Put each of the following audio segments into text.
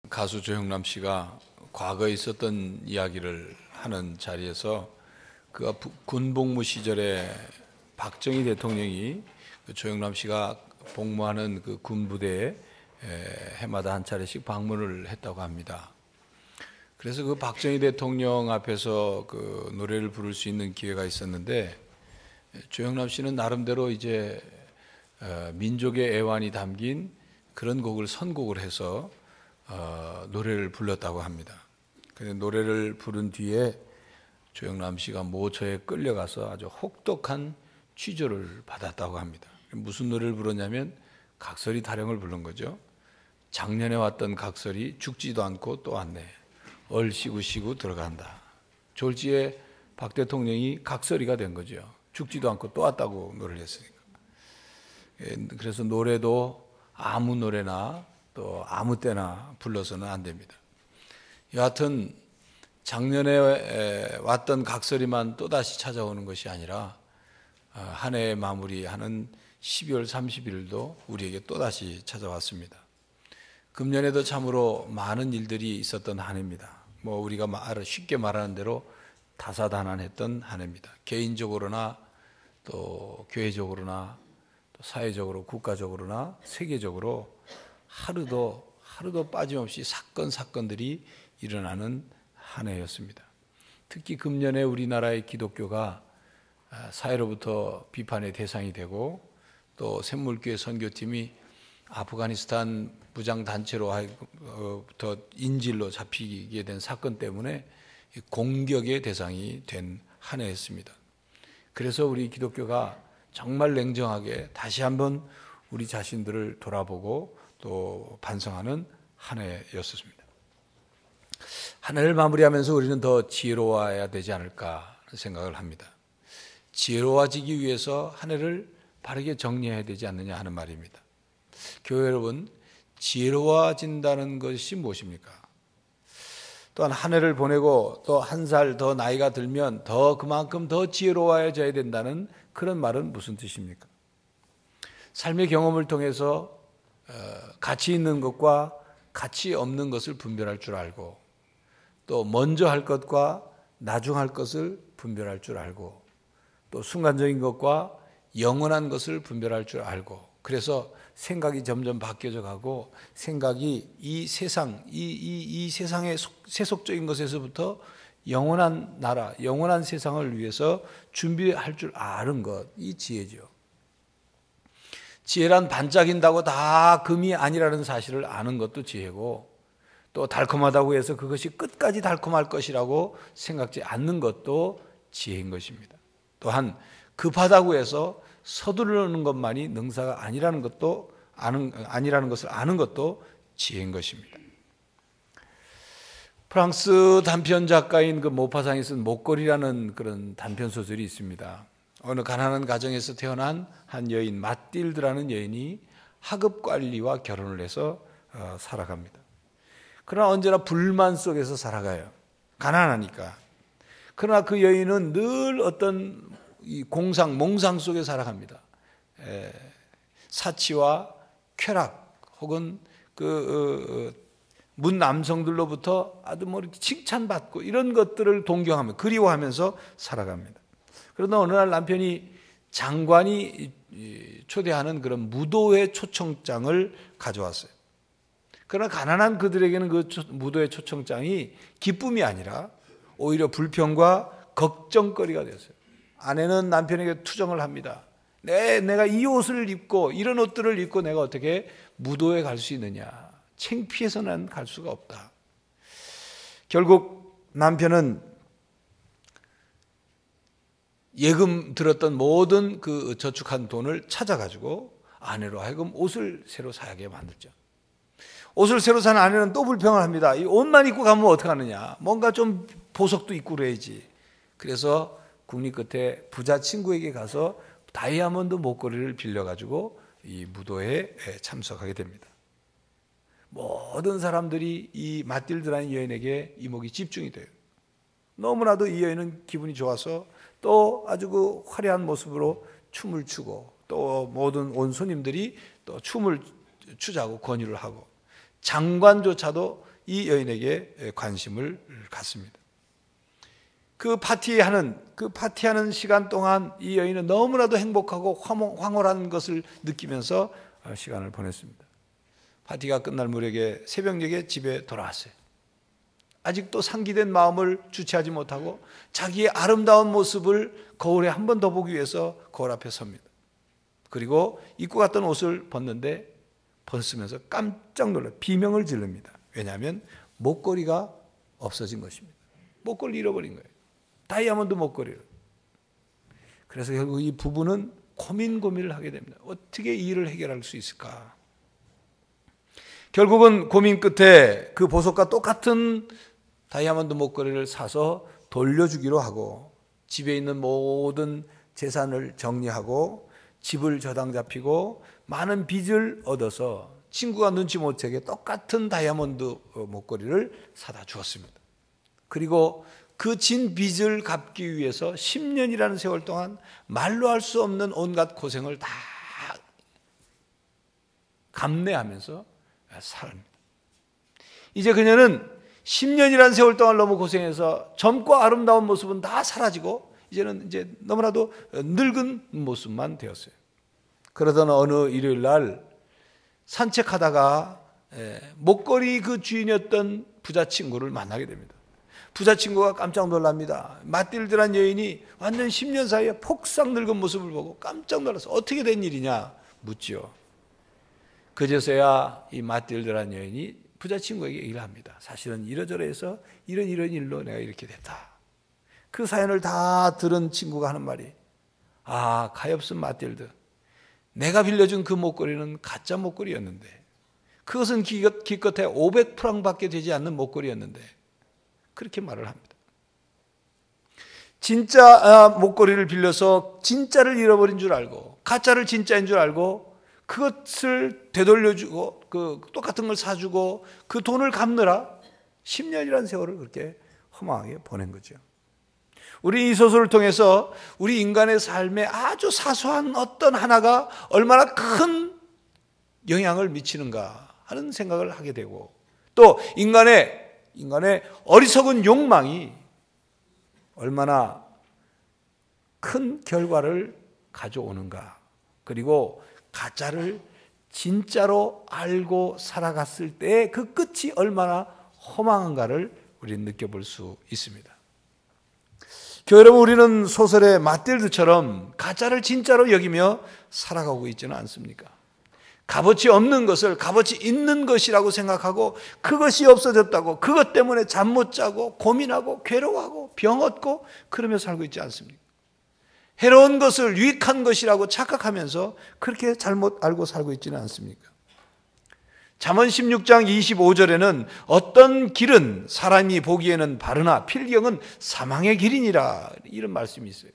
가수 조영남 씨가 과거에 있었던 이야기를 하는 자리에서 그가 군복무 시절에 박정희 대통령이 조영남 씨가 복무하는 그 군부대에 해마다 한 차례씩 방문을 했다고 합니다. 그래서 그 박정희 대통령 앞에서 그 노래를 부를 수 있는 기회가 있었는데, 조영남 씨는 나름대로 이제 민족의 애환이 담긴 그런 곡을 선곡을 해서 노래를 불렀다고 합니다. 근데 노래를 부른 뒤에 조영남 씨가 모처에 끌려가서 아주 혹독한 취조를 받았다고 합니다. 무슨 노래를 불렀냐면 각설이 타령을 부른 거죠. 작년에 왔던 각설이 죽지도 않고 또 왔네. 얼씨구 씨구 들어간다. 졸지에 박 대통령이 각설이가 된 거죠. 죽지도 않고 또 왔다고 노래를 했으니까. 그래서 노래도 아무 노래나 또 아무 때나 불러서는 안 됩니다. 여하튼 작년에 왔던 각설이만 또다시 찾아오는 것이 아니라 한 해의 마무리하는 12월 30일도 우리에게 또다시 찾아왔습니다. 금년에도 참으로 많은 일들이 있었던 한 해입니다. 우리가 쉽게 말하는 대로 다사다난했던 한 해입니다. 개인적으로나 또 교회적으로나 또 사회적으로 국가적으로나 세계적으로 하루도 빠짐없이 사건들이 일어나는 한 해였습니다. 특히 금년에 우리나라의 기독교가 사회로부터 비판의 대상이 되고 또 샘물교회 선교팀이 아프가니스탄 무장단체로부터 인질로 잡히게 된 사건 때문에 공격의 대상이 된 한 해였습니다. 그래서 우리 기독교가 정말 냉정하게 다시 한번 우리 자신들을 돌아보고 또 반성하는 한 해였습니다. 한 해를 마무리하면서 우리는 더 지혜로워야 되지 않을까 생각을 합니다. 지혜로워지기 위해서 한 해를 바르게 정리해야 되지 않느냐 하는 말입니다. 교회 여러분, 지혜로워진다는 것이 무엇입니까? 또한 한 해를 보내고 또 한 살 더 나이가 들면 그만큼 더 지혜로워져야 된다는 그런 말은 무슨 뜻입니까? 삶의 경험을 통해서 가치 있는 것과 가치 없는 것을 분별할 줄 알고 또 먼저 할 것과 나중 할 것을 분별할 줄 알고 또 순간적인 것과 영원한 것을 분별할 줄 알고, 그래서 생각이 점점 바뀌어져 가고 생각이 이 세상의 세속적인 것에서부터 영원한 나라, 영원한 세상을 위해서 준비할 줄 아는 것, 이 지혜죠. 지혜란 반짝인다고 다 금이 아니라는 사실을 아는 것도 지혜고, 또 달콤하다고 해서 그것이 끝까지 달콤할 것이라고 생각지 않는 것도 지혜인 것입니다. 또한 급하다고 해서 서두르는 것만이 능사가 아니라는 것을 아는 것도 지혜인 것입니다. 프랑스 단편 작가인 그 모파상이 쓴 목걸이라는 그런 단편 소설이 있습니다. 어느 가난한 가정에서 태어난 한 여인 마틸드라는 여인이 하급 관리와 결혼을 해서 살아갑니다. 그러나 언제나 불만 속에서 살아가요. 가난하니까. 그러나 그 여인은 늘 어떤 몽상 속에 살아갑니다. 사치와 쾌락 혹은 문 남성들로부터 아주 칭찬받고 이런 것들을 동경하며 그리워하면서 살아갑니다. 그러나 어느 날 남편이 장관이 초대하는 그런 무도회 초청장을 가져왔어요. 그러나 가난한 그들에게는 그 무도회 초청장이 기쁨이 아니라 오히려 불평과 걱정거리가 됐어요. 아내는 남편에게 투정을 합니다. 내가 이 옷을 입고 이런 옷들을 입고 내가 어떻게 무도회 갈 수 있느냐. 창피해서는 갈 수가 없다. 결국 남편은 예금 들었던 모든 그 저축한 돈을 찾아가지고 아내로 하여금 옷을 새로 사게 만들죠. 옷을 새로 산 아내는 또 불평을 합니다. 이 옷만 입고 가면 어떡하느냐. 뭔가 좀 보석도 입고 그래야지. 그래서 국리 끝에 부자 친구에게 가서 다이아몬드 목걸이를 빌려가지고 이 무도회에 참석하게 됩니다. 모든 사람들이 이 마틸드라는 여인에게 이목이 집중이 돼요. 너무나도 이 여인은 기분이 좋아서 또 아주 그 화려한 모습으로 춤을 추고 또 모든 온 손님들이 또 춤을 추자고 권유를 하고 장관조차도 이 여인에게 관심을 갖습니다. 그 파티하는 시간 동안 이 여인은 너무나도 행복하고 황홀한 것을 느끼면서 시간을 보냈습니다. 파티가 끝날 무렵에 새벽녘에 집에 돌아왔어요. 아직도 상기된 마음을 주체하지 못하고 자기의 아름다운 모습을 거울에 한 번 더 보기 위해서 거울 앞에 섭니다. 그리고 입고 갔던 옷을 벗으면서 깜짝 놀라 비명을 지릅니다. 왜냐하면 목걸이가 없어진 것입니다. 목걸이 잃어버린 거예요. 다이아몬드 목걸이를. 그래서 결국 이 부부는 고민을 하게 됩니다. 어떻게 이 일을 해결할 수 있을까? 결국은 고민 끝에 그 보석과 똑같은 다이아몬드 목걸이를 사서 돌려주기로 하고 집에 있는 모든 재산을 정리하고 집을 저당 잡히고 많은 빚을 얻어서 친구가 눈치 못 채게 똑같은 다이아몬드 목걸이를 사다 주었습니다. 그리고 그 진 빚을 갚기 위해서 10년이라는 세월 동안 말로 할 수 없는 온갖 고생을 다 감내하면서 삽니다. 이제 그녀는 10년이라는 세월 동안 너무 고생해서 젊고 아름다운 모습은 다 사라지고 이제는 너무나도 늙은 모습만 되었어요. 그러던 어느 일요일 날 산책하다가 목걸이 그 주인이었던 부자 친구를 만나게 됩니다. 부자 친구가 깜짝 놀랍니다. 마틸드란 여인이 완전 10년 사이에 폭삭 늙은 모습을 보고 깜짝 놀라서 어떻게 된 일이냐 묻지요. 그제서야 이 마틸드란 여인이 부자 친구에게 얘기를 합니다. 사실은 이러저러해서 이런 일로 내가 이렇게 됐다. 그 사연을 다 들은 친구가 하는 말이, 아, 가엾은 마틸드, 내가 빌려준 그 목걸이는 가짜 목걸이였는데, 그것은 기껏해 500프랑밖에 되지 않는 목걸이였는데, 그렇게 말을 합니다. 진짜 목걸이를 빌려서 진짜를 잃어버린 줄 알고 가짜를 진짜인 줄 알고 그것을 되돌려주고 그 똑같은 걸 사주고 그 돈을 갚느라 10년이라는 세월을 그렇게 허망하게 보낸 거죠. 우리 이 소설을 통해서 우리 인간의 삶에 아주 사소한 어떤 하나가 얼마나 큰 영향을 미치는가 하는 생각을 하게 되고, 또 인간의 어리석은 욕망이 얼마나 큰 결과를 가져오는가, 그리고 가짜를 진짜로 알고 살아갔을 때 그 끝이 얼마나 허망한가를 우리는 느껴볼 수 있습니다. 교회 여러분, 우리는 소설의 마틸드처럼 가짜를 진짜로 여기며 살아가고 있지는 않습니까? 값어치 없는 것을 값어치 있는 것이라고 생각하고 그것이 없어졌다고 그것 때문에 잠 못 자고 고민하고 괴로워하고 병 얻고 그러며 살고 있지 않습니까? 해로운 것을 유익한 것이라고 착각하면서 그렇게 잘못 알고 살고 있지는 않습니까? 잠언 16장 25절에는 어떤 길은 사람이 보기에는 바르나 필경은 사망의 길이니라, 이런 말씀이 있어요.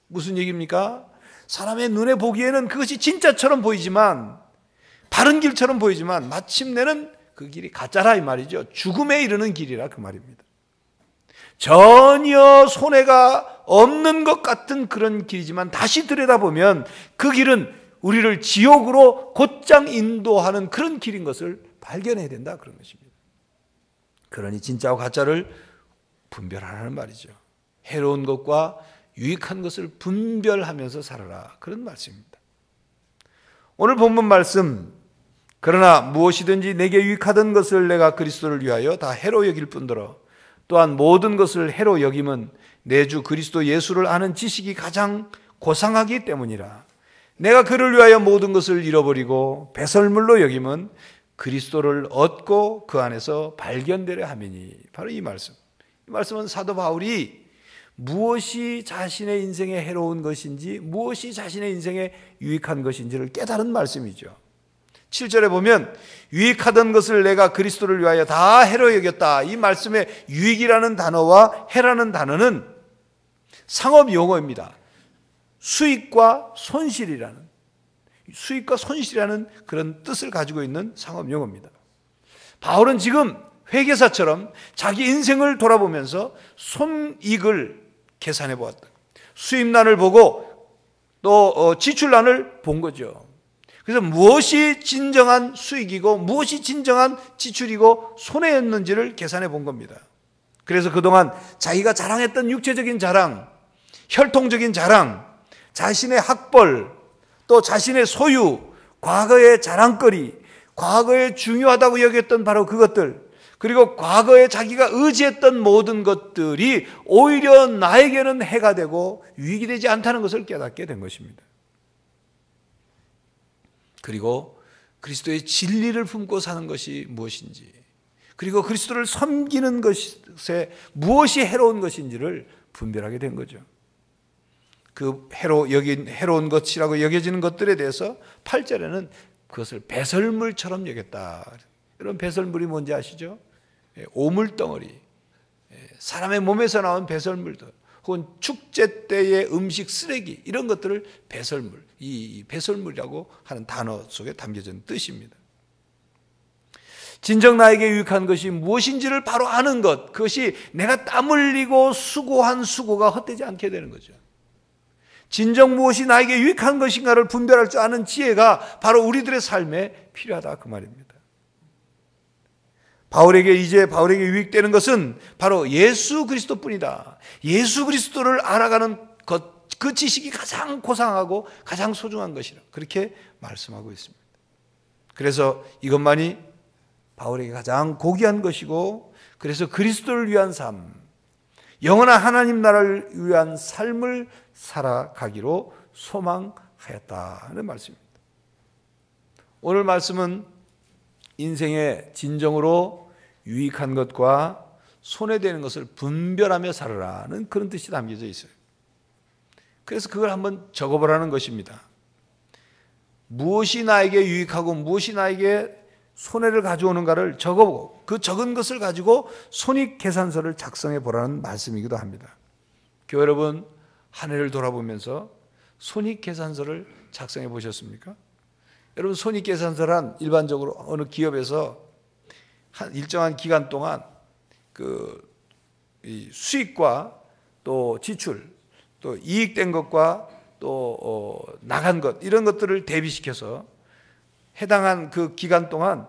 무슨 얘기입니까? 사람의 눈에 보기에는 그것이 진짜처럼 보이지만, 바른 길처럼 보이지만 마침내는 그 길이 가짜라 이 말이죠. 죽음에 이르는 길이라 그 말입니다. 전혀 손해가 없는 것 같은 그런 길이지만 다시 들여다보면 그 길은 우리를 지옥으로 곧장 인도하는 그런 길인 것을 발견해야 된다, 그런 것입니다. 그러니 진짜와 가짜를 분별하라는 말이죠. 해로운 것과 유익한 것을 분별하면서 살아라, 그런 말씀입니다. 오늘 본문 말씀, 그러나 무엇이든지 내게 유익하던 것을 내가 그리스도를 위하여 다 해로 여길 뿐더러 또한 모든 것을 해로 여김은 내 주 그리스도 예수를 아는 지식이 가장 고상하기 때문이라. 내가 그를 위하여 모든 것을 잃어버리고 배설물로 여김은 그리스도를 얻고 그 안에서 발견되려 함이니. 바로 이 말씀. 이 말씀은 사도 바울이 무엇이 자신의 인생에 해로운 것인지 무엇이 자신의 인생에 유익한 것인지를 깨달은 말씀이죠. 7절에 보면 유익하던 것을 내가 그리스도를 위하여 다 해로 여겼다. 이 말씀에 유익이라는 단어와 해라는 단어는 상업 용어입니다. 수익과 손실이라는 그런 뜻을 가지고 있는 상업 용어입니다. 바울은 지금 회계사처럼 자기 인생을 돌아보면서 손익을 계산해 보았다. 수입란을 보고 또 지출란을 본 거죠. 그래서 무엇이 진정한 수익이고 무엇이 진정한 지출이고 손해였는지를 계산해 본 겁니다. 그래서 그동안 자기가 자랑했던 육체적인 자랑, 혈통적인 자랑, 자신의 학벌, 또 자신의 소유, 과거의 자랑거리, 과거에 중요하다고 여겼던 바로 그것들, 그리고 과거에 자기가 의지했던 모든 것들이 오히려 나에게는 해가 되고 유익이 되지 않다는 것을 깨닫게 된 것입니다. 그리고 그리스도의 진리를 품고 사는 것이 무엇인지, 그리고 그리스도를 섬기는 것에 무엇이 해로운 것인지를 분별하게 된 거죠. 그 해로운 것이라고 여겨지는 것들에 대해서 8절에는 그것을 배설물처럼 여겼다. 여러분, 배설물이 뭔지 아시죠? 오물덩어리, 사람의 몸에서 나온 배설물들, 혹은 축제 때의 음식 쓰레기, 이런 것들을 배설물, 이 배설물이라고 하는 단어 속에 담겨져 있는 뜻입니다. 진정 나에게 유익한 것이 무엇인지를 바로 아는 것, 그것이 내가 땀 흘리고 수고한 수고가 헛되지 않게 되는 거죠. 진정 무엇이 나에게 유익한 것인가를 분별할 줄 아는 지혜가 바로 우리들의 삶에 필요하다, 그 말입니다. 바울에게 유익되는 것은 바로 예수 그리스도뿐이다. 예수 그리스도를 알아가는 것, 그 지식이 가장 고상하고 가장 소중한 것이라, 그렇게 말씀하고 있습니다. 그래서 이것만이 바울에게 가장 고귀한 것이고, 그래서 그리스도를 위한 삶, 영원한 하나님 나라를 위한 삶을 살아가기로 소망하였다는 말씀입니다. 오늘 말씀은 인생의 진정으로 유익한 것과 손해되는 것을 분별하며 살아라는 그런 뜻이 담겨져 있어요. 그래서 그걸 한번 적어보라는 것입니다. 무엇이 나에게 유익하고 무엇이 나에게 손해를 가져오는가를 적어보고, 그 적은 것을 가지고 손익계산서를 작성해 보라는 말씀이기도 합니다. 교회 여러분, 한 해를 돌아보면서 손익계산서를 작성해 보셨습니까? 여러분, 손익계산서란 일반적으로 어느 기업에서 한 일정한 기간 동안 이 수익과 또 지출, 또 이익된 것과 또 나간 것, 이런 것들을 대비시켜서 해당한 그 기간 동안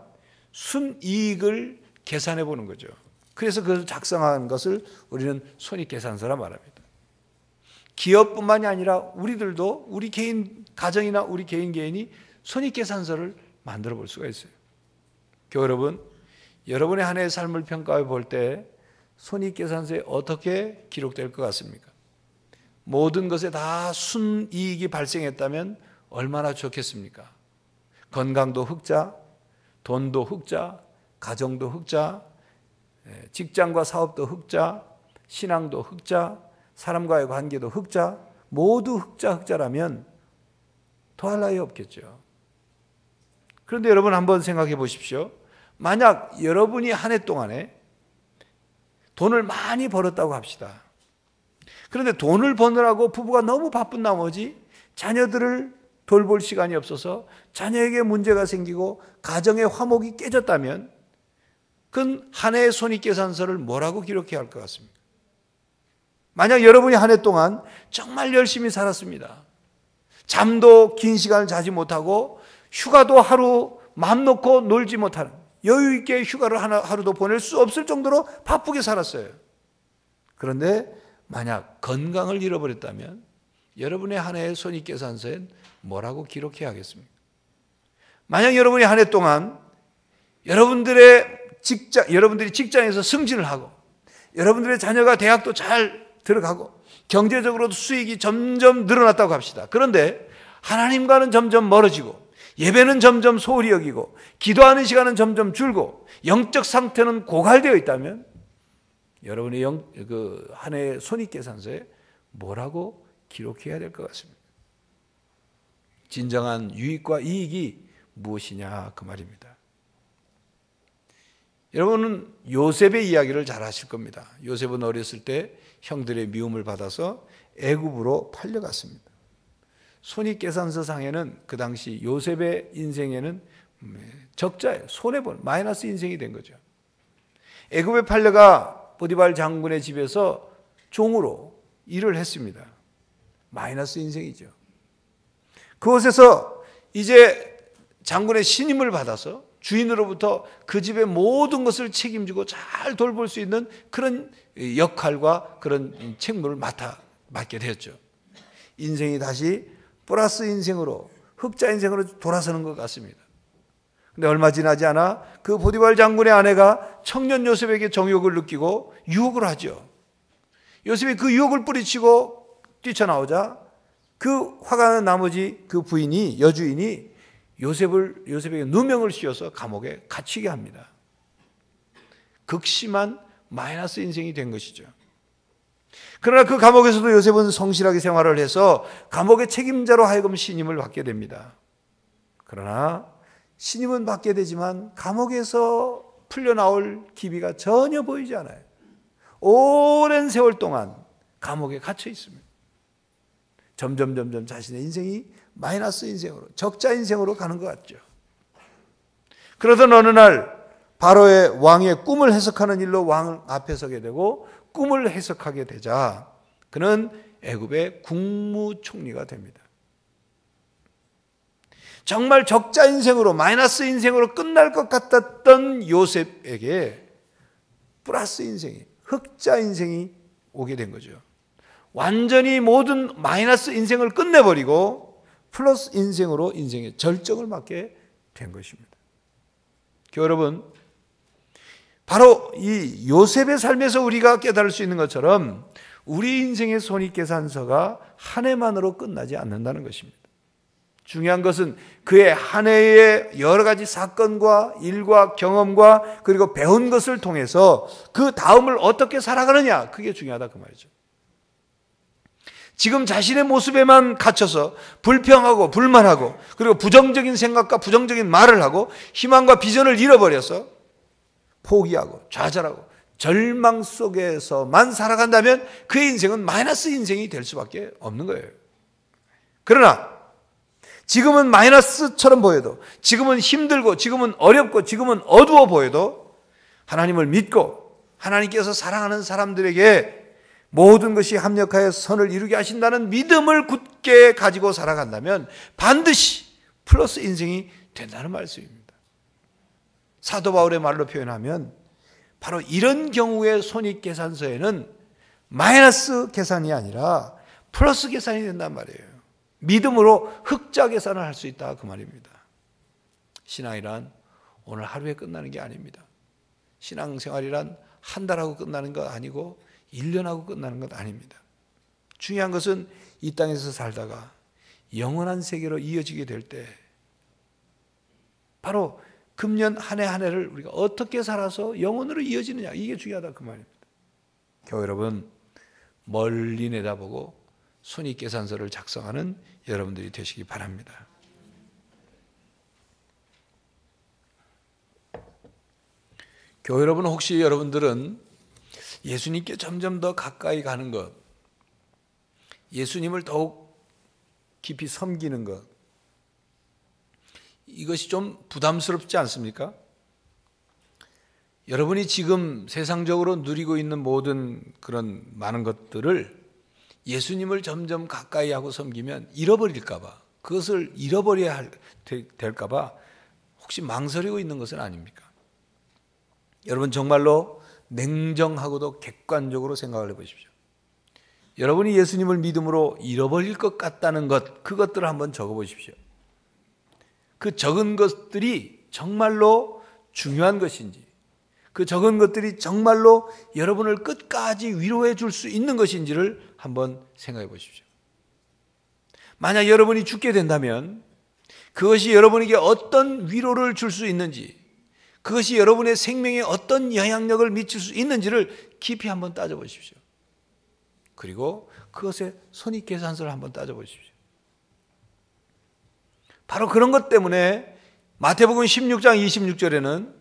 순이익을 계산해 보는 거죠. 그래서 그것을 작성한 것을 우리는 손익계산서라 말합니다. 기업뿐만이 아니라 우리들도, 우리 개인 가정이나 우리 개인이 손익계산서를 만들어 볼 수가 있어요. 교회 여러분, 여러분의 한 해의 삶을 평가해 볼 때 손익계산서에 어떻게 기록될 것 같습니까? 모든 것에 다 순이익이 발생했다면 얼마나 좋겠습니까? 건강도 흑자, 돈도 흑자, 가정도 흑자, 직장과 사업도 흑자, 신앙도 흑자, 사람과의 관계도 흑자, 모두 흑자라면 더할 나위 없겠죠. 그런데 여러분 한번 생각해 보십시오. 만약 여러분이 한 해 동안에 돈을 많이 벌었다고 합시다. 그런데 돈을 버느라고 부부가 너무 바쁜 나머지 자녀들을 돌볼 시간이 없어서 자녀에게 문제가 생기고 가정의 화목이 깨졌다면 그건 한 해의 손익계산서를 뭐라고 기록해야 할 것 같습니까? 만약 여러분이 한 해 동안 정말 열심히 살았습니다. 잠도 긴 시간을 자지 못하고 휴가도 하루 맘 놓고 놀지 못하는, 여유 있게 휴가를 하루도 보낼 수 없을 정도로 바쁘게 살았어요. 그런데 만약 건강을 잃어버렸다면 여러분의 한 해의 손익계산서엔 뭐라고 기록해야 하겠습니까? 만약 여러분이 한 해 동안 여러분들이 직장에서 승진을 하고 여러분들의 자녀가 대학도 잘 들어가고 경제적으로도 수익이 점점 늘어났다고 합시다. 그런데 하나님과는 점점 멀어지고 예배는 점점 소홀히 여기고 기도하는 시간은 점점 줄고 영적 상태는 고갈되어 있다면 여러분의 한 해의 손익계산서에 뭐라고 기록해야 될 것 같습니다. 진정한 유익과 이익이 무엇이냐, 그 말입니다. 여러분은 요셉의 이야기를 잘 아실 겁니다. 요셉은 어렸을 때 형들의 미움을 받아서 애굽으로 팔려갔습니다. 손익계산서상에는 그 당시 요셉의 인생에는 적자예요. 손해본 마이너스 인생이 된 거죠. 애굽에 팔려가 보디발 장군의 집에서 종으로 일을 했습니다. 마이너스 인생이죠. 그곳에서 이제 장군의 신임을 받아서 주인으로부터 그 집의 모든 것을 책임지고 잘 돌볼 수 있는 그런 역할과 그런 책무를 맡게 되었죠. 인생이 다시 플러스 인생으로, 흑자 인생으로 돌아서는 것 같습니다. 근데 얼마 지나지 않아 그 보디발 장군의 아내가 청년 요셉에게 정욕을 느끼고 유혹을 하죠. 요셉이 그 유혹을 뿌리치고 뛰쳐나오자 그 화가 난 나머지 그 부인이, 여주인이 요셉에게 누명을 씌워서 감옥에 갇히게 합니다. 극심한 마이너스 인생이 된 것이죠. 그러나 그 감옥에서도 요셉은 성실하게 생활을 해서 감옥의 책임자로 하여금 신임을 받게 됩니다. 그러나 신임은 받게 되지만 감옥에서 풀려나올 기미가 전혀 보이지 않아요. 오랜 세월 동안 감옥에 갇혀 있습니다. 점점 자신의 인생이 마이너스 인생으로, 적자 인생으로 가는 것 같죠. 그러던 어느 날 바로의 왕의 꿈을 해석하는 일로 왕 앞에 서게 되고 꿈을 해석하게 되자 그는 애굽의 국무총리가 됩니다. 정말 적자 인생으로, 마이너스 인생으로 끝날 것 같았던 요셉에게 플러스 인생이, 흑자 인생이 오게 된 거죠. 완전히 모든 마이너스 인생을 끝내버리고 플러스 인생으로 인생의 절정을 맞게 된 것입니다. 여러분, 바로 이 요셉의 삶에서 우리가 깨달을 수 있는 것처럼 우리 인생의 손익계산서가 한 해만으로 끝나지 않는다는 것입니다. 중요한 것은 그의 한 해의 여러 가지 사건과 일과 경험과 그리고 배운 것을 통해서 그 다음을 어떻게 살아가느냐, 그게 중요하다 그 말이죠. 지금 자신의 모습에만 갇혀서 불평하고 불만하고 그리고 부정적인 생각과 부정적인 말을 하고 희망과 비전을 잃어버려서 포기하고 좌절하고 절망 속에서만 살아간다면 그의 인생은 마이너스 인생이 될 수밖에 없는 거예요. 그러나 지금은 마이너스처럼 보여도, 지금은 힘들고 지금은 어렵고 지금은 어두워 보여도 하나님을 믿고 하나님께서 사랑하는 사람들에게 모든 것이 합력하여 선을 이루게 하신다는 믿음을 굳게 가지고 살아간다면 반드시 플러스 인생이 된다는 말씀입니다. 사도 바울의 말로 표현하면 바로 이런 경우의 손익계산서에는 마이너스 계산이 아니라 플러스 계산이 된단 말이에요. 믿음으로 흑자 계산을 할 수 있다 그 말입니다. 신앙이란 오늘 하루에 끝나는 게 아닙니다. 신앙생활이란 한 달하고 끝나는 것 아니고 1년하고 끝나는 것 아닙니다. 중요한 것은 이 땅에서 살다가 영원한 세계로 이어지게 될 때 바로 금년 한 해 한 해를 우리가 어떻게 살아서 영원으로 이어지느냐, 이게 중요하다 그 말입니다. 교회 여러분, 멀리 내다보고 손익계산서를 작성하는 여러분들이 되시기 바랍니다. 교회 여러분, 혹시 여러분들은 예수님께 점점 더 가까이 가는 것, 예수님을 더욱 깊이 섬기는 것, 이것이 좀 부담스럽지 않습니까? 여러분이 지금 세상적으로 누리고 있는 모든 그런 많은 것들을 예수님을 점점 가까이 하고 섬기면 잃어버릴까 봐, 그것을 잃어버려야 될까 봐 혹시 망설이고 있는 것은 아닙니까? 여러분 정말로 냉정하고도 객관적으로 생각을 해보십시오. 여러분이 예수님을 믿음으로 잃어버릴 것 같다는 것, 그것들을 한번 적어보십시오. 그 적은 것들이 정말로 중요한 것인지, 그 적은 것들이 정말로 여러분을 끝까지 위로해 줄 수 있는 것인지를 한번 생각해 보십시오. 만약 여러분이 죽게 된다면 그것이 여러분에게 어떤 위로를 줄 수 있는지, 그것이 여러분의 생명에 어떤 영향력을 미칠 수 있는지를 깊이 한번 따져보십시오. 그리고 그것의 손익계산서를 한번 따져보십시오. 바로 그런 것 때문에 마태복음 16장 26절에는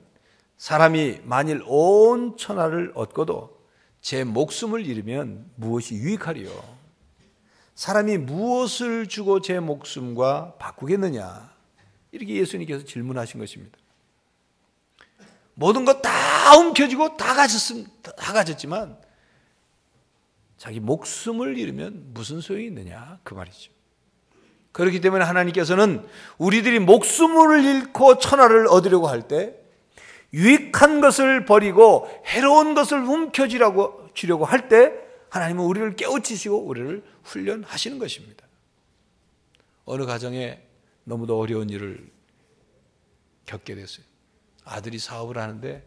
사람이 만일 온 천하를 얻고도 제 목숨을 잃으면 무엇이 유익하리요? 사람이 무엇을 주고 제 목숨과 바꾸겠느냐? 이렇게 예수님께서 질문하신 것입니다. 모든 것 다 움켜쥐고 다 가졌지만 자기 목숨을 잃으면 무슨 소용이 있느냐 그 말이죠. 그렇기 때문에 하나님께서는 우리들이 목숨을 잃고 천하를 얻으려고 할 때 유익한 것을 버리고 해로운 것을 움켜쥐려고 할 때 하나님은 우리를 깨우치시고 우리를 훈련하시는 것입니다. 어느 가정에 너무도 어려운 일을 겪게 됐어요. 아들이 사업을 하는데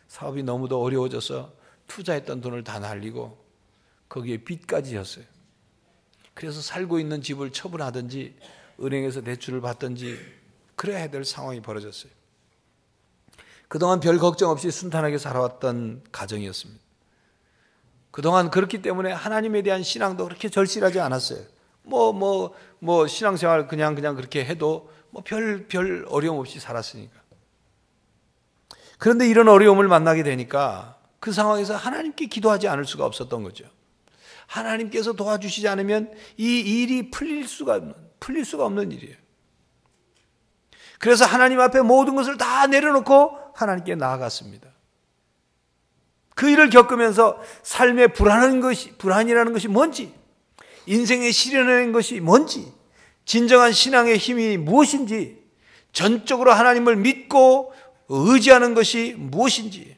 사업이 너무도 어려워져서 투자했던 돈을 다 날리고 거기에 빚까지 졌어요. 그래서 살고 있는 집을 처분하든지 은행에서 대출을 받든지 그래야 될 상황이 벌어졌어요. 그동안 별 걱정 없이 순탄하게 살아왔던 가정이었습니다. 그동안 그렇기 때문에 하나님에 대한 신앙도 그렇게 절실하지 않았어요. 신앙생활 그냥 그렇게 해도 별 어려움 없이 살았으니까. 그런데 이런 어려움을 만나게 되니까 그 상황에서 하나님께 기도하지 않을 수가 없었던 거죠. 하나님께서 도와주시지 않으면 이 일이 풀릴 수가 없는 일이에요. 그래서 하나님 앞에 모든 것을 다 내려놓고 하나님께 나아갔습니다. 그 일을 겪으면서 삶의 불안이라는 것이 뭔지, 인생에 실현하는 것이 뭔지, 진정한 신앙의 힘이 무엇인지, 전적으로 하나님을 믿고 의지하는 것이 무엇인지,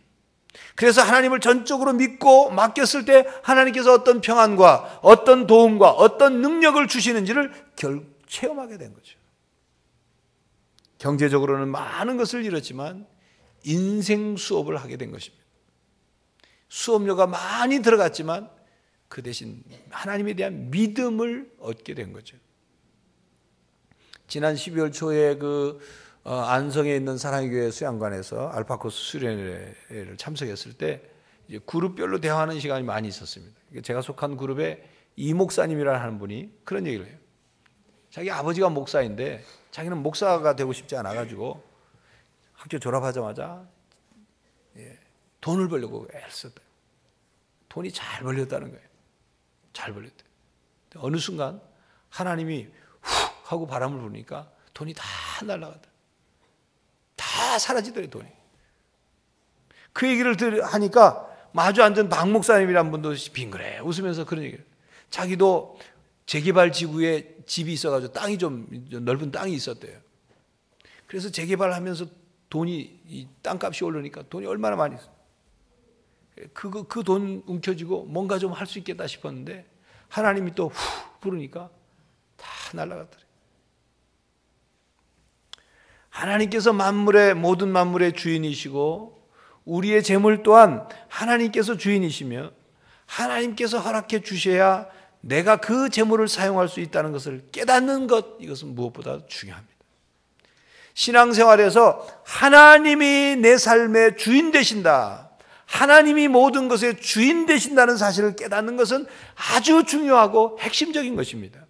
그래서 하나님을 전적으로 믿고 맡겼을 때 하나님께서 어떤 평안과 어떤 도움과 어떤 능력을 주시는지를 체험하게 된 거죠. 경제적으로는 많은 것을 잃었지만 인생 수업을 하게 된 것입니다. 수업료가 많이 들어갔지만 그 대신 하나님에 대한 믿음을 얻게 된 거죠. 지난 12월 초에 안성에 있는 사랑의 교회 수양관에서 알파코스 수련회를 참석했을 때 이제 그룹별로 대화하는 시간이 많이 있었습니다. 제가 속한 그룹에 이 목사님이라는 하는 분이 그런 얘기를 해요. 자기 아버지가 목사인데 자기는 목사가 되고 싶지 않아가지고 학교 졸업하자마자 돈을 벌려고 애를 썼대요. 돈이 잘 벌렸다는 거예요. 잘 벌렸대. 어느 순간 하나님이 훅 하고 바람을 부니까 돈이 다 날아가더라. 다 사라지더래, 돈이. 그 얘기를 하니까 마주 앉은 박 목사님이란 분도 빙그레 웃으면서 그런 얘기를. 자기도 재개발 지구에 집이 있어가지고 땅이 좀 넓은 땅이 있었대요. 그래서 재개발하면서 이 땅값이 오르니까 돈이 얼마나 많이 있어. 그 돈 움켜쥐고 뭔가 좀 할 수 있겠다 싶었는데 하나님이 또 후 부르니까 다 날아갔더래. 하나님께서 모든 만물의 주인이시고 우리의 재물 또한 하나님께서 주인이시며 하나님께서 허락해 주셔야 내가 그 재물을 사용할 수 있다는 것을 깨닫는 것, 이것은 무엇보다 중요합니다. 신앙생활에서 하나님이 내 삶의 주인 되신다, 하나님이 모든 것의 주인 되신다는 사실을 깨닫는 것은 아주 중요하고 핵심적인 것입니다.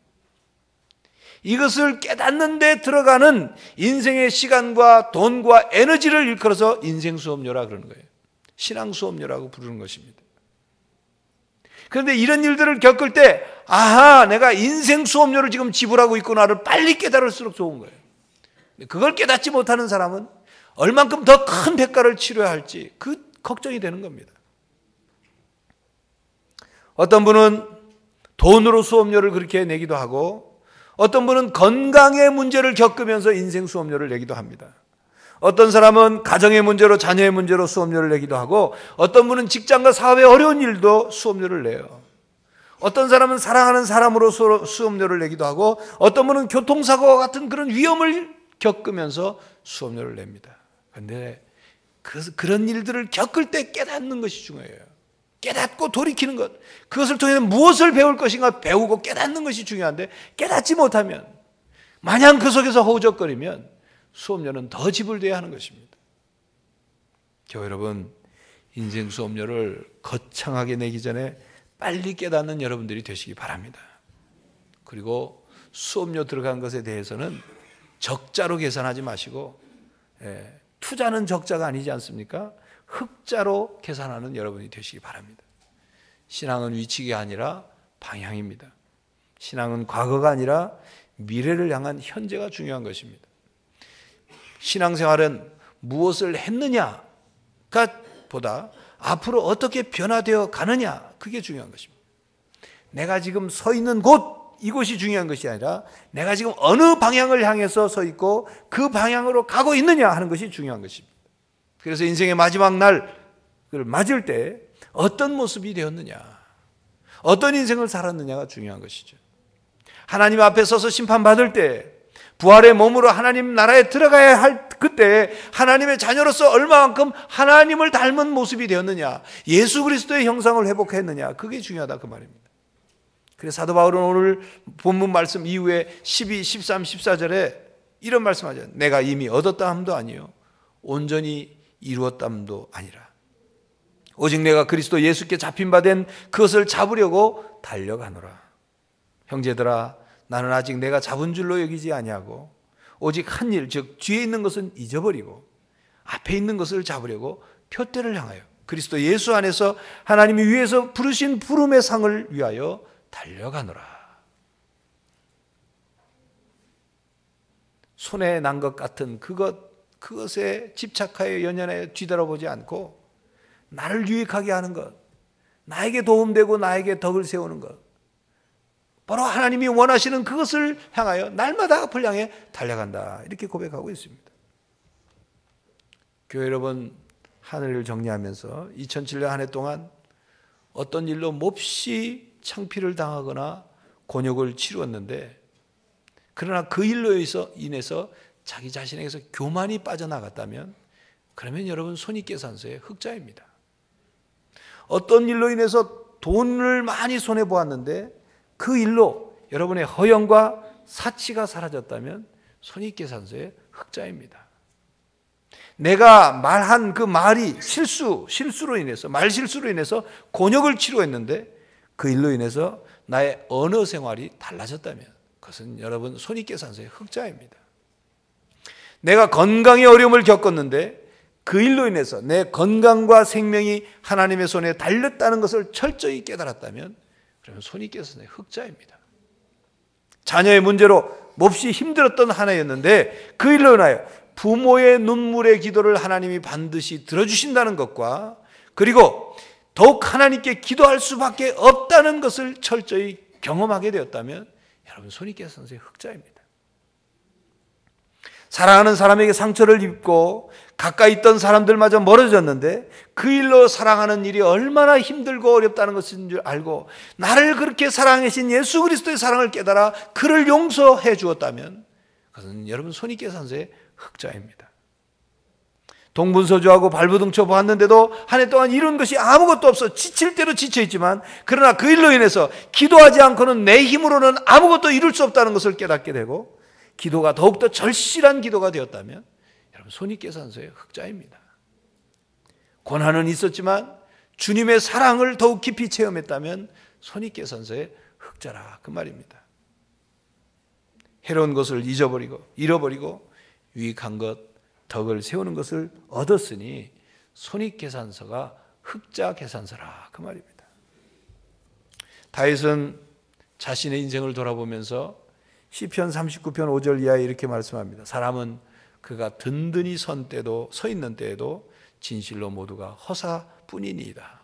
이것을 깨닫는 데 들어가는 인생의 시간과 돈과 에너지를 일컬어서 인생 수업료라 그러는 거예요. 신앙 수업료라고 부르는 것입니다. 그런데 이런 일들을 겪을 때 내가 인생 수업료를 지금 지불하고 있구나를 빨리 깨달을수록 좋은 거예요. 그걸 깨닫지 못하는 사람은 얼만큼 더 큰 대가를 치러야 할지 그 걱정이 되는 겁니다. 어떤 분은 돈으로 수업료를 그렇게 내기도 하고 어떤 분은 건강의 문제를 겪으면서 인생 수업료를 내기도 합니다. 어떤 사람은 가정의 문제로 자녀의 문제로 수업료를 내기도 하고 어떤 분은 직장과 사업의 어려운 일도 수업료를 내요. 어떤 사람은 사랑하는 사람으로 수업료를 내기도 하고 어떤 분은 교통사고와 같은 그런 위험을 겪으면서 수업료를 냅니다. 그런데 그런 일들을 겪을 때 깨닫는 것이 중요해요. 깨닫고 돌이키는 것, 그것을 통해 무엇을 배울 것인가 배우고 깨닫는 것이 중요한데 깨닫지 못하면 마냥 그 속에서 허우적거리면 수업료는 더 지불돼야 하는 것입니다. 교회 여러분, 인생 수업료를 거창하게 내기 전에 빨리 깨닫는 여러분들이 되시기 바랍니다. 그리고 수업료 들어간 것에 대해서는 적자로 계산하지 마시고 투자는 적자가 아니지 않습니까? 흑자로 계산하는 여러분이 되시기 바랍니다. 신앙은 위치가 아니라 방향입니다. 신앙은 과거가 아니라 미래를 향한 현재가 중요한 것입니다. 신앙생활은 무엇을 했느냐가 보다 앞으로 어떻게 변화되어 가느냐, 그게 중요한 것입니다. 내가 지금 서 있는 곳, 이곳이 중요한 것이 아니라 내가 지금 어느 방향을 향해서 서 있고 그 방향으로 가고 있느냐 하는 것이 중요한 것입니다. 그래서 인생의 마지막 날을 맞을 때 어떤 모습이 되었느냐, 어떤 인생을 살았느냐가 중요한 것이죠. 하나님 앞에 서서 심판받을 때 부활의 몸으로 하나님 나라에 들어가야 할 그때 하나님의 자녀로서 얼마만큼 하나님을 닮은 모습이 되었느냐, 예수 그리스도의 형상을 회복했느냐, 그게 중요하다 그 말입니다. 그래서 사도 바울은 오늘 본문 말씀 이후에 12, 13, 14절에 이런 말씀하죠. 내가 이미 얻었다 함도 아니요 온전히 이루었다 함도 아니라 오직 내가 그리스도 예수께 잡힌 바 된 그것을 잡으려고 달려가노라. 형제들아, 나는 아직 내가 잡은 줄로 여기지 아니하고 오직 한 일, 즉 뒤에 있는 것은 잊어버리고 앞에 있는 것을 잡으려고 표대를 향하여 그리스도 예수 안에서 하나님이 위에서 부르신 부름의 상을 위하여 달려가노라. 손에 난 것 같은 그것에 집착하여 연연하여 뒤돌아보지 않고 나를 유익하게 하는 것, 나에게 도움되고 나에게 덕을 세우는 것, 바로 하나님이 원하시는 그것을 향하여 날마다 앞을 향해 달려간다, 이렇게 고백하고 있습니다. 교회 여러분, 한 해를 정리하면서 2007년 한 해 동안 어떤 일로 몹시 창피를 당하거나 곤욕을 치루었는데, 그러나 그 일로 인해서 자기 자신에게서 교만이 빠져나갔다면, 그러면 여러분 손익계산서의 흑자입니다. 어떤 일로 인해서 돈을 많이 손해보았는데 그 일로 여러분의 허영과 사치가 사라졌다면 손익계산서의 흑자입니다. 내가 말한 그 말이 실수로 인해서, 말실수로 인해서 곤욕을 치루했는데 그 일로 인해서 나의 언어 생활이 달라졌다면 그것은 여러분 손익계산서의 흑자입니다. 내가 건강의 어려움을 겪었는데 그 일로 인해서 내 건강과 생명이 하나님의 손에 달렸다는 것을 철저히 깨달았다면 그러면 손익계산서의 흑자입니다. 자녀의 문제로 몹시 힘들었던 한 해였는데 그 일로 인하여 부모의 눈물의 기도를 하나님이 반드시 들어주신다는 것과, 그리고 더욱 하나님께 기도할 수밖에 없다는 것을 철저히 경험하게 되었다면 여러분 손익계산서의 흑자입니다. 사랑하는 사람에게 상처를 입고 가까이 있던 사람들마저 멀어졌는데 그 일로 사랑하는 일이 얼마나 힘들고 어렵다는 것인 줄 알고 나를 그렇게 사랑하신 예수 그리스도의 사랑을 깨달아 그를 용서해 주었다면 그것은 여러분 손익계산서의 흑자입니다. 동분서주하고 발버둥쳐 보았는데도 한 해 동안 이룬 것이 아무것도 없어 지칠 대로 지쳐있지만, 그러나 그 일로 인해서 기도하지 않고는 내 힘으로는 아무것도 이룰 수 없다는 것을 깨닫게 되고 기도가 더욱더 절실한 기도가 되었다면 여러분 손익계산서의 흑자입니다. 고난은 있었지만 주님의 사랑을 더욱 깊이 체험했다면 손익계산서의 흑자라, 그 말입니다. 해로운 것을 잃어버리고 유익한 것, 덕을 세우는 것을 얻었으니 손익계산서가 흑자계산서라, 그 말입니다. 다윗은 자신의 인생을 돌아보면서 시편 39편 5절 이하에 이렇게 말씀합니다. 사람은 그가 든든히 서 있는 때에도 진실로 모두가 허사뿐이니이다.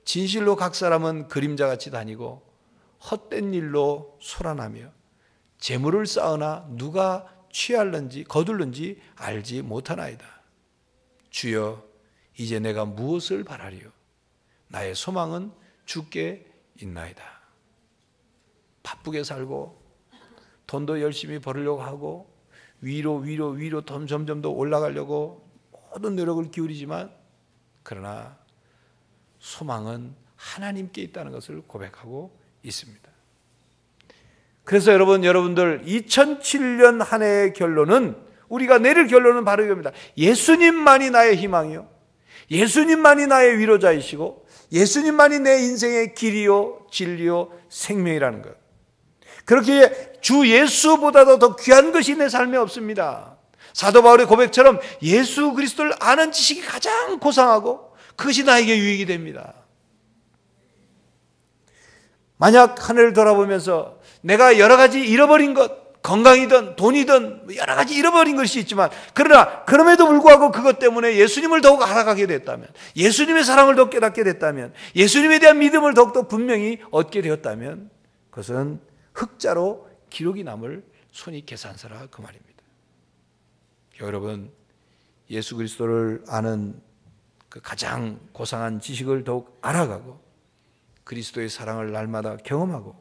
진실로 각 사람은 그림자같이 다니고 헛된 일로 소란하며 재물을 쌓으나 누가 취할는지 거둘는지 알지 못하나이다. 주여, 이제 내가 무엇을 바라리요? 나의 소망은 주께 있나이다. 바쁘게 살고 돈도 열심히 벌으려고 하고 위로 돈 점점 더 올라가려고 모든 노력을 기울이지만 그러나 소망은 하나님께 있다는 것을 고백하고 있습니다. 그래서 여러분들 2007년 한 해의 결론은, 우리가 내릴 결론은 바로 이겁니다. 예수님만이 나의 희망이요, 예수님만이 나의 위로자이시고 예수님만이 내 인생의 길이요 진리요 생명이라는 것. 그렇게 주 예수보다도 더 귀한 것이 내 삶에 없습니다. 사도 바울의 고백처럼 예수 그리스도를 아는 지식이 가장 고상하고 그것이 나에게 유익이 됩니다. 만약 한 해를 돌아보면서 내가 여러 가지 잃어버린 것, 건강이든 돈이든 여러 가지 잃어버린 것이 있지만, 그러나 그럼에도 불구하고 그것 때문에 예수님을 더욱 알아가게 됐다면, 예수님의 사랑을 더 깨닫게 됐다면, 예수님에 대한 믿음을 더욱더 분명히 얻게 되었다면 그것은 흑자로 기록이 남을 손익계산서라 그 말입니다. 여러분, 예수 그리스도를 아는 그 가장 고상한 지식을 더욱 알아가고 그리스도의 사랑을 날마다 경험하고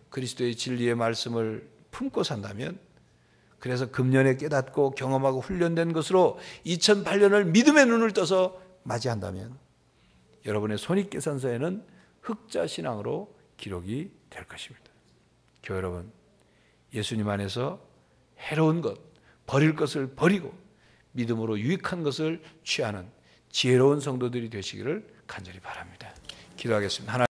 그리스도의 진리의 말씀을 품고 산다면, 그래서 금년에 깨닫고 경험하고 훈련된 것으로 2008년을 믿음의 눈을 떠서 맞이한다면 여러분의 손익계산서에는 흑자신앙으로 기록이 될 것입니다. 교회 여러분, 예수님 안에서 해로운 것, 버릴 것을 버리고 믿음으로 유익한 것을 취하는 지혜로운 성도들이 되시기를 간절히 바랍니다. 기도하겠습니다.